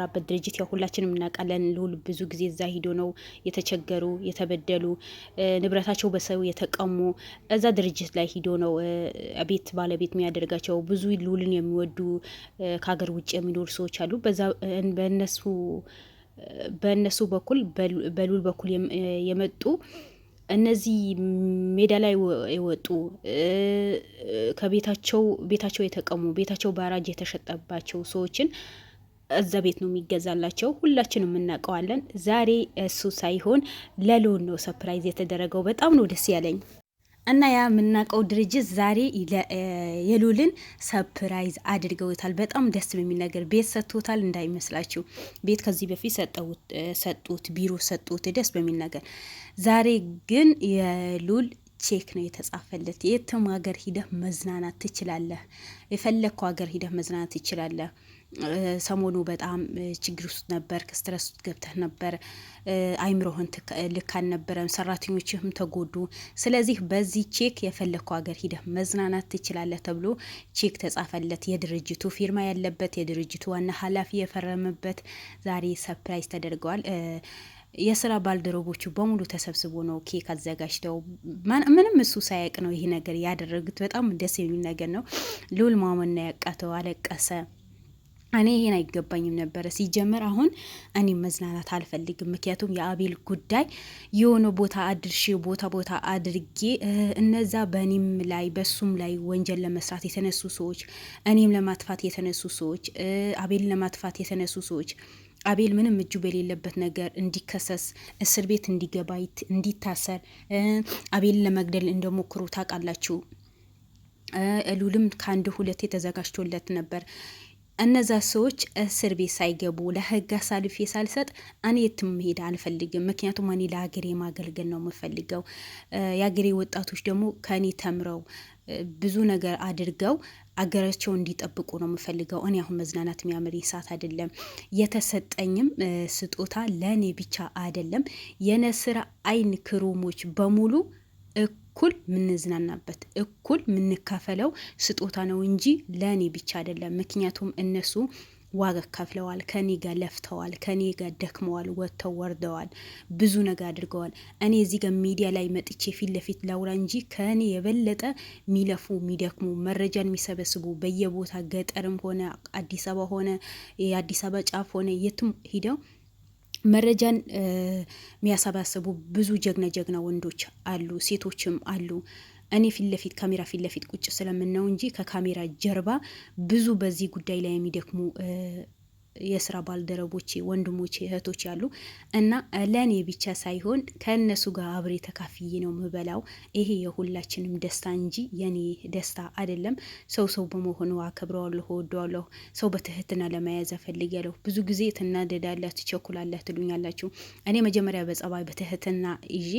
ራበት ድርጅት ያው ሁላችንም እናውቃለን። ልዑል ብዙ ጊዜ እዛ ሂዶ ነው የተቸገሩ የተበደሉ ንብረታቸው በሰው የተቀሙ እዛ ድርጅት ላይ ሂዶ ነው ቤት ባለቤት የሚያደርጋቸው። ብዙ ልዑልን የሚወዱ ከሀገር ውጭ የሚኖሩ ሰዎች አሉ። በእነሱ በኩል በልዑል በኩል የመጡ እነዚህ ሜዳ ላይ የወጡ ቤታቸው የተቀሙ ቤታቸው ባራጅ የተሸጠባቸው ሰዎችን እዛ ቤት ነው የሚገዛላቸው። ሁላችንም እናውቀዋለን። ዛሬ እሱ ሳይሆን ለልዑል ነው ሰርፕራይዝ የተደረገው። በጣም ነው ደስ ያለኝ እና ያ የምናውቀው ድርጅት ዛሬ የልዑልን ሰርፕራይዝ አድርገውታል። በጣም ደስ በሚል ነገር ቤት ሰጥቶታል እንዳይመስላችሁ። ቤት ከዚህ በፊት ሰጡት፣ ቢሮ ሰጡት፣ ደስ በሚል ነገር። ዛሬ ግን የልዑል ቼክ ነው የተጻፈለት። የትም ሀገር ሂደህ መዝናናት ትችላለህ፣ የፈለግከው ሀገር ሂደህ መዝናናት ትችላለህ። ሰሞኑ በጣም ችግር ውስጥ ነበር፣ ስትረስ ውስጥ ገብተህ ነበር፣ አይምሮህን ልክ አልነበረም፣ ሰራተኞችህም ተጎዱ። ስለዚህ በዚህ ቼክ የፈለግከው ሀገር ሂደህ መዝናናት ትችላለህ ተብሎ ቼክ ተጻፈለት። የድርጅቱ ፊርማ ያለበት፣ የድርጅቱ ዋና ኃላፊ የፈረመበት ዛሬ ሰርፕራይዝ ተደርገዋል። የስራ ባልደረቦቹ በሙሉ ተሰብስቦ ነው ኬክ አዘጋጅተው፣ ምንም እሱ ሳያውቅ ነው ይሄ ነገር ያደረጉት። በጣም ደስ የሚል ነገር ነው። ልዑል ማመን ያቃተው፣ አለቀሰ። እኔ ይሄን አይገባኝም ነበረ ሲጀመር። አሁን እኔ መዝናናት አልፈልግም፣ ምክንያቱም የአቤል ጉዳይ የሆነ ቦታ አድርሼ ቦታ አድርጌ እነዛ በእኔም ላይ በሱም ላይ ወንጀል ለመስራት የተነሱ ሰዎች፣ እኔም ለማጥፋት የተነሱ ሰዎች፣ አቤልን ለማጥፋት የተነሱ ሰዎች አቤል ምንም እጁ በሌለበት ነገር እንዲከሰስ፣ እስር ቤት እንዲገባ፣ እንዲታሰር፣ አቤልን ለመግደል እንደሞክሩ ታውቃላችሁ። ልዑልም ከአንድ ሁለቴ ተዘጋጅቶለት ነበር። እነዛ ሰዎች እስር ቤት ሳይገቡ ለህግ አሳልፌ ሳልሰጥ እኔ የትም መሄድ አልፈልግም። ምክንያቱም እኔ ለሀገሬ ማገልገል ነው የምፈልገው። የሀገሬ ወጣቶች ደግሞ ከእኔ ተምረው ብዙ ነገር አድርገው አገራቸው እንዲጠብቁ ነው የምፈልገው። እኔ አሁን መዝናናት የሚያምር ሰዓት አይደለም። የተሰጠኝም ስጦታ ለእኔ ብቻ አይደለም፣ የነስር አይን ክሩሞች በሙሉ እኩል ምንዝናናበት እኩል ምንካፈለው ስጦታ ነው እንጂ ለእኔ ብቻ አይደለም። ምክንያቱም እነሱ ዋጋ ከፍለዋል፣ ከኔ ጋር ለፍተዋል፣ ከኔ ጋር ደክመዋል፣ ወጥተው ወርደዋል፣ ብዙ ነገር አድርገዋል። እኔ እዚህ ጋር ሚዲያ ላይ መጥቼ ፊት ለፊት ላውራ እንጂ ከኔ የበለጠ የሚለፉ የሚደክሙ መረጃን የሚሰበስቡ በየቦታ ገጠርም ሆነ አዲስ አበባ ሆነ የአዲስ አበባ ጫፍ ሆነ የትም ሂደው መረጃን የሚያሰባስቡ ብዙ ጀግና ወንዶች አሉ፣ ሴቶችም አሉ። እኔ ካሜራ ፊት ለፊት ቁጭ ስለምነው እንጂ ከካሜራ ጀርባ ብዙ በዚህ ጉዳይ ላይ የሚደክሙ የስራ ባልደረቦቼ፣ ወንድሞቼ፣ እህቶች ያሉ እና ለእኔ ብቻ ሳይሆን ከእነሱ ጋር አብሬ ተካፍዬ ነው ምበላው። ይሄ የሁላችንም ደስታ እንጂ የኔ ደስታ አይደለም። ሰው በመሆኑ አከብረዋለሁ፣ እወደዋለሁ። ሰው በትህትና ለመያዝ እፈልጋለሁ። ብዙ ጊዜ ትናደዳለህ፣ ትቸኩላለህ ትሉኛላችሁ። እኔ መጀመሪያ በጸባይ በትህትና ይዤ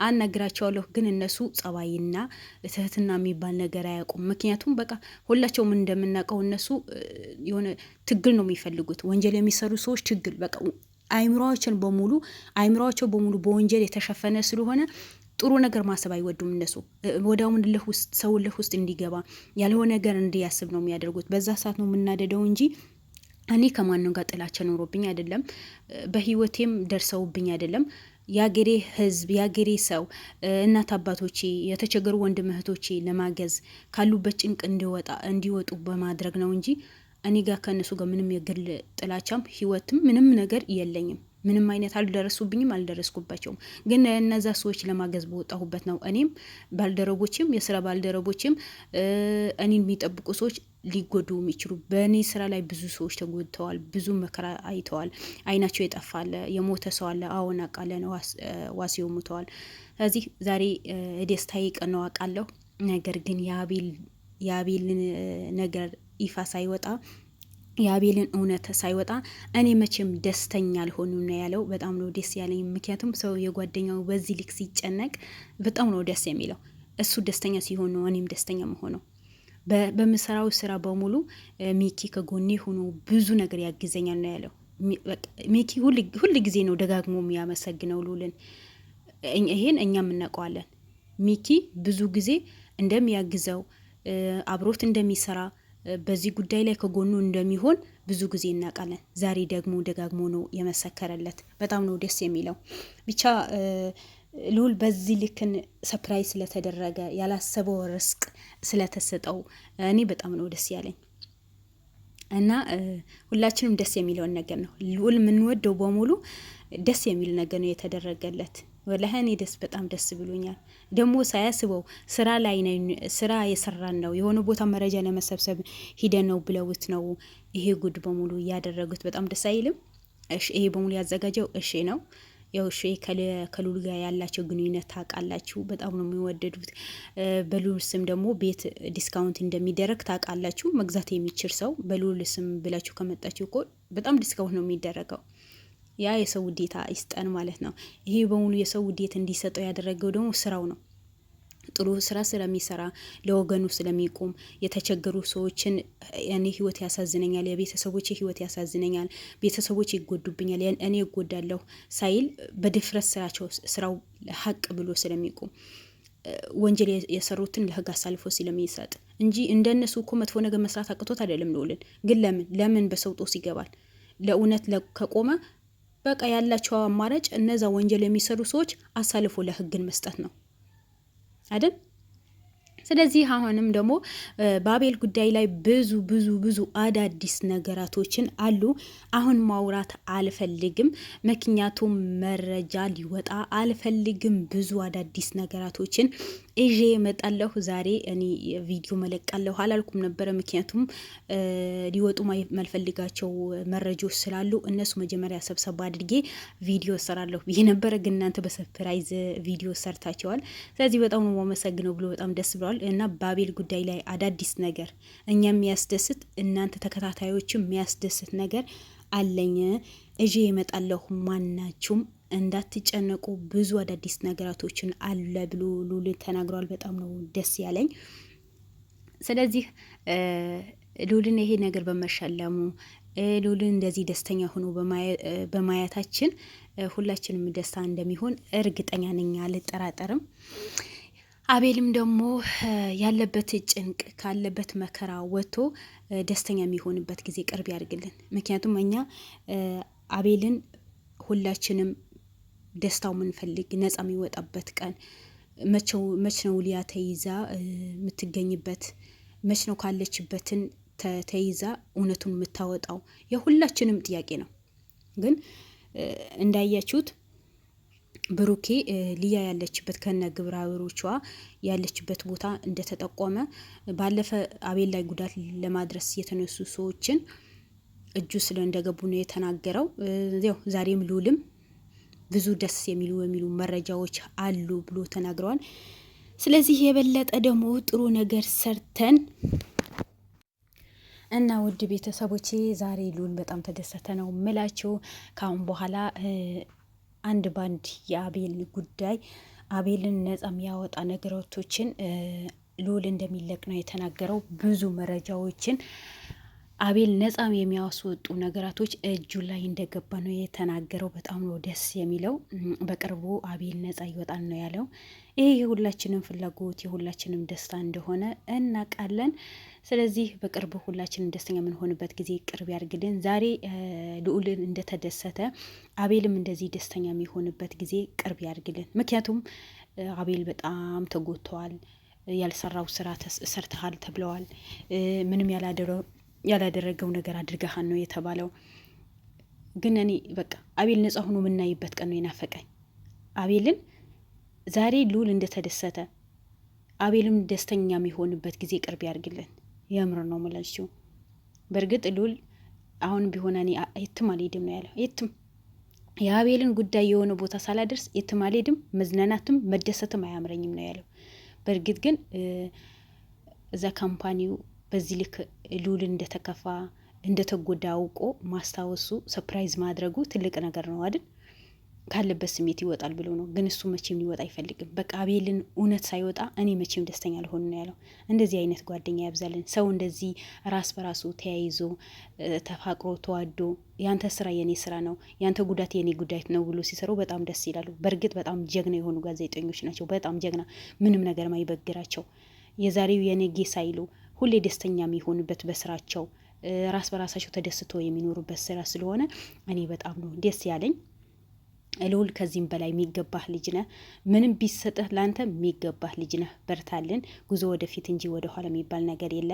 አናግራቸዋለሁ። ግን እነሱ ጸባይና ትህትና የሚባል ነገር አያውቁም። ምክንያቱም በቃ ሁላቸውም እንደምናውቀው እነሱ የሆነ ትግል ነው የሚፈልጉት። ወንጀል የሚሰሩ ሰዎች ትግል በቃ አይምሮአቸው በሙሉ በወንጀል የተሸፈነ ስለሆነ ጥሩ ነገር ማሰብ አይወዱም። እነሱ ወዲያውኑ ሰው ልህ ውስጥ እንዲገባ ያልሆነ ነገር እንዲያስብ ነው የሚያደርጉት። በዛ ሰዓት ነው የምናደደው እንጂ እኔ ከማንም ጋር ጥላቻ ኖሮብኝ አይደለም፣ በህይወቴም ደርሰውብኝ አይደለም። የአገሬ ህዝብ የአገሬ ሰው እናት አባቶቼ የተቸገሩ ወንድም እህቶቼ ለማገዝ ካሉበት ጭንቅ እንዲወጡ በማድረግ ነው እንጂ እኔ ጋር ከእነሱ ጋር ምንም የግል ጥላቻም ህይወትም ምንም ነገር የለኝም። ምንም አይነት አልደረሱብኝም፣ አልደረስኩባቸውም። ግን እነዛ ሰዎች ለማገዝ በወጣሁበት ነው። እኔም ባልደረቦችም የስራ ባልደረቦችም እኔን የሚጠብቁ ሰዎች ሊጎዱ የሚችሉ በእኔ ስራ ላይ ብዙ ሰዎች ተጎድተዋል፣ ብዙ መከራ አይተዋል። አይናቸው የጠፋለ፣ የሞተ ሰው አለ። አሁን አውቃለን፣ ዋሲው ሞተዋል። ስለዚህ ዛሬ ደስታዬ ቀን ነው አውቃለሁ። ነገር ግን የአቤልን ነገር ይፋ ሳይወጣ የአቤልን እውነት ሳይወጣ እኔ መቼም ደስተኛ አልሆንም ነው ያለው። በጣም ነው ደስ ያለኝ። ምክንያቱም ሰው የጓደኛው በዚህ ልክ ሲጨነቅ በጣም ነው ደስ የሚለው። እሱ ደስተኛ ሲሆን ነው እኔም ደስተኛ መሆነው። በምሰራው ስራ በሙሉ ሚኪ ከጎኔ ሆኖ ብዙ ነገር ያግዘኛል ነው ያለው። ሚኪ ሁል ጊዜ ነው ደጋግሞ የሚያመሰግነው ልዑልን። ይሄን እኛም እናውቀዋለን። ሚኪ ብዙ ጊዜ እንደሚያግዘው አብሮት እንደሚሰራ በዚህ ጉዳይ ላይ ከጎኑ እንደሚሆን ብዙ ጊዜ እናውቃለን። ዛሬ ደግሞ ደጋግሞ ነው የመሰከረለት። በጣም ነው ደስ የሚለው። ብቻ ልዑል በዚህ ልክን ሰፕራይዝ ስለተደረገ ያላሰበው ርስቅ ስለተሰጠው እኔ በጣም ነው ደስ ያለኝ እና ሁላችንም ደስ የሚለውን ነገር ነው ልዑል የምንወደው በሙሉ ደስ የሚል ነገር ነው የተደረገለት። ወላሂ እኔ በጣም ደስ ብሎኛል። ደግሞ ሳያስበው ስራ የሰራን ነው የሆነ ቦታ መረጃ ለመሰብሰብ ሂደን ነው ብለውት ነው ይሄ ጉድ በሙሉ እያደረጉት። በጣም ደስ አይልም? እሺ ይሄ በሙሉ ያዘጋጀው እሺ ነው። ያው እሺ ከልዑል ጋር ያላቸው ግንኙነት ታውቃላችሁ። በጣም ነው የሚወደዱት። በልዑል ስም ደግሞ ቤት ዲስካውንት እንደሚደረግ ታውቃላችሁ። መግዛት የሚችል ሰው በልዑል ስም ብላችሁ ከመጣችሁ እኮ በጣም ዲስካውንት ነው የሚደረገው። ያ የሰው ውዴታ ይስጠን ማለት ነው። ይሄ በሙሉ የሰው ውዴት እንዲሰጠው ያደረገው ደግሞ ስራው ነው። ጥሩ ስራ ስለሚሰራ ለወገኑ ስለሚቆም የተቸገሩ ሰዎችን እኔ ህይወት ያሳዝነኛል፣ የቤተሰቦቼ ህይወት ያሳዝነኛል፣ ቤተሰቦች ይጎዱብኛል፣ እኔ እጎዳለሁ ሳይል በድፍረት ስራው ሀቅ ብሎ ስለሚቆም ወንጀል የሰሩትን ለህግ አሳልፎ ስለሚሰጥ እንጂ እንደነሱ እኮ መጥፎ ነገር መስራት አቅቶት አይደለም። ልዑልን ግን ለምን በሰው ጦስ ይገባል? ለእውነት ከቆመ በቃ ያላቸው አማራጭ እነዛ ወንጀል የሚሰሩ ሰዎች አሳልፎ ለህግን መስጠት ነው አይደል? ስለዚህ አሁንም ደግሞ በአቤል ጉዳይ ላይ ብዙ አዳዲስ ነገራቶችን አሉ። አሁን ማውራት አልፈልግም፣ ምክንያቱም መረጃ ሊወጣ አልፈልግም። ብዙ አዳዲስ ነገራቶችን ይዤ እመጣለሁ። ዛሬ እኔ ቪዲዮ መለቃለሁ አላልኩም ነበረ፣ ምክንያቱም ሊወጡ ማልፈልጋቸው መረጃዎች ስላሉ እነሱ መጀመሪያ ሰብሰባ አድርጌ ቪዲዮ እሰራለሁ ብዬ ነበረ። ግን እናንተ በሰርፕራይዝ ቪዲዮ ሰርታቸዋል። ስለዚህ በጣም ነው የማመሰግነው ብሎ በጣም ደስ ብለዋል። እና በአቤል ጉዳይ ላይ አዳዲስ ነገር እኛ የሚያስደስት እናንተ ተከታታዮችም የሚያስደስት ነገር አለኝ እዤ እመጣለሁ። ማናችሁም እንዳትጨነቁ፣ ብዙ አዳዲስ ነገራቶችን አለ ብሎ ልዑል ተናግሯል። በጣም ነው ደስ ያለኝ። ስለዚህ ልዑልን ይሄ ነገር በመሸለሙ ልዑልን እንደዚህ ደስተኛ ሆኖ በማየታችን ሁላችንም ደስታ እንደሚሆን እርግጠኛ ነኝ፣ አልጠራጠርም። አቤልም ደግሞ ያለበት ጭንቅ ካለበት መከራ ወጥቶ ደስተኛ የሚሆንበት ጊዜ ቅርብ ያድርግልን። ምክንያቱም እኛ አቤልን ሁላችንም ደስታው ምንፈልግ ነጻ የሚወጣበት ቀን መች ነው? ሊያ ተይዛ የምትገኝበት መች ነው? ካለችበትን ተይዛ እውነቱን የምታወጣው የሁላችንም ጥያቄ ነው። ግን እንዳያችሁት ብሩኬ ሊያ ያለችበት ከነ ግብረ አበሮቿ ያለችበት ቦታ እንደተጠቆመ ባለፈ አቤል ላይ ጉዳት ለማድረስ የተነሱ ሰዎችን እጁ ስለ እንደገቡ ነው የተናገረው። ያው ዛሬም ልዑልም ብዙ ደስ የሚሉ መረጃዎች አሉ ብሎ ተናግረዋል። ስለዚህ የበለጠ ደግሞ ጥሩ ነገር ሰርተን እና ውድ ቤተሰቦቼ ዛሬ ልዑል በጣም ተደሰተ ነው ምላችሁ። ካሁን በኋላ አንድ ባንድ የአቤል ጉዳይ አቤልን ነጻ የሚያወጣ ነገሮችን ልዑል እንደሚለቅ ነው የተናገረው። ብዙ መረጃዎችን አቤል ነጻ የሚያስወጡ ነገራቶች እጁ ላይ እንደገባ ነው የተናገረው። በጣም ነው ደስ የሚለው። በቅርቡ አቤል ነጻ ይወጣል ነው ያለው። ይህ የሁላችንም ፍላጎት የሁላችንም ደስታ እንደሆነ እናውቃለን። ስለዚህ በቅርቡ ሁላችንም ደስተኛ የምንሆንበት ጊዜ ቅርብ ያድርግልን። ዛሬ ልዑልን እንደተደሰተ አቤልም እንደዚህ ደስተኛ የሚሆንበት ጊዜ ቅርብ ያድርግልን። ምክንያቱም አቤል በጣም ተጎድተዋል። ያልሰራው ስራ ሰርተሃል ተብለዋል። ምንም ያላደረገው ነገር አድርገሃን ነው የተባለው። ግን እኔ በቃ አቤል ነጻ ሆኖ የምናይበት ቀን ነው የናፈቀኝ። አቤልን ዛሬ ልዑል እንደተደሰተ አቤልም ደስተኛ የሚሆንበት ጊዜ ቅርብ ያድርግልን። የምር ነው የምላችሁ። በእርግጥ ልዑል አሁን ቢሆን እኔ የትም አልሄድም ነው ያለው። የትም የአቤልን ጉዳይ የሆነ ቦታ ሳላደርስ የትም አልሄድም፣ መዝናናትም መደሰትም አያምረኝም ነው ያለው። በእርግጥ ግን እዛ ካምፓኒው በዚህ ልክ ልዑል እንደተከፋ እንደተጎዳ አውቆ ማስታወሱ ሰፕራይዝ ማድረጉ ትልቅ ነገር ነው አይደል? ካለበት ስሜት ይወጣል ብሎ ነው። ግን እሱ መቼም ሊወጣ አይፈልግም። በቃ አቤልን እውነት ሳይወጣ እኔ መቼም ደስተኛ አልሆን ነው ያለው። እንደዚህ አይነት ጓደኛ ያብዛልን። ሰው እንደዚህ ራስ በራሱ ተያይዞ ተፋቅሮ ተዋዶ ያንተ ስራ የኔ ስራ ነው፣ ያንተ ጉዳት የኔ ጉዳት ነው ብሎ ሲሰሩ በጣም ደስ ይላሉ። በእርግጥ በጣም ጀግና የሆኑ ጋዜጠኞች ናቸው። በጣም ጀግና፣ ምንም ነገር ማይበግራቸው፣ የዛሬው የኔ ጌ ሳይሉ ሁሌ ደስተኛ የሚሆኑበት በስራቸው ራስ በራሳቸው ተደስቶ የሚኖሩበት ስራ ስለሆነ እኔ በጣም ነው ደስ ያለኝ። ልዑል ከዚህም በላይ የሚገባህ ልጅ ነህ። ምንም ቢሰጥህ ላንተ የሚገባህ ልጅ ነህ። በርታልን። ጉዞ ወደፊት እንጂ ወደኋላ የሚባል ነገር የለም።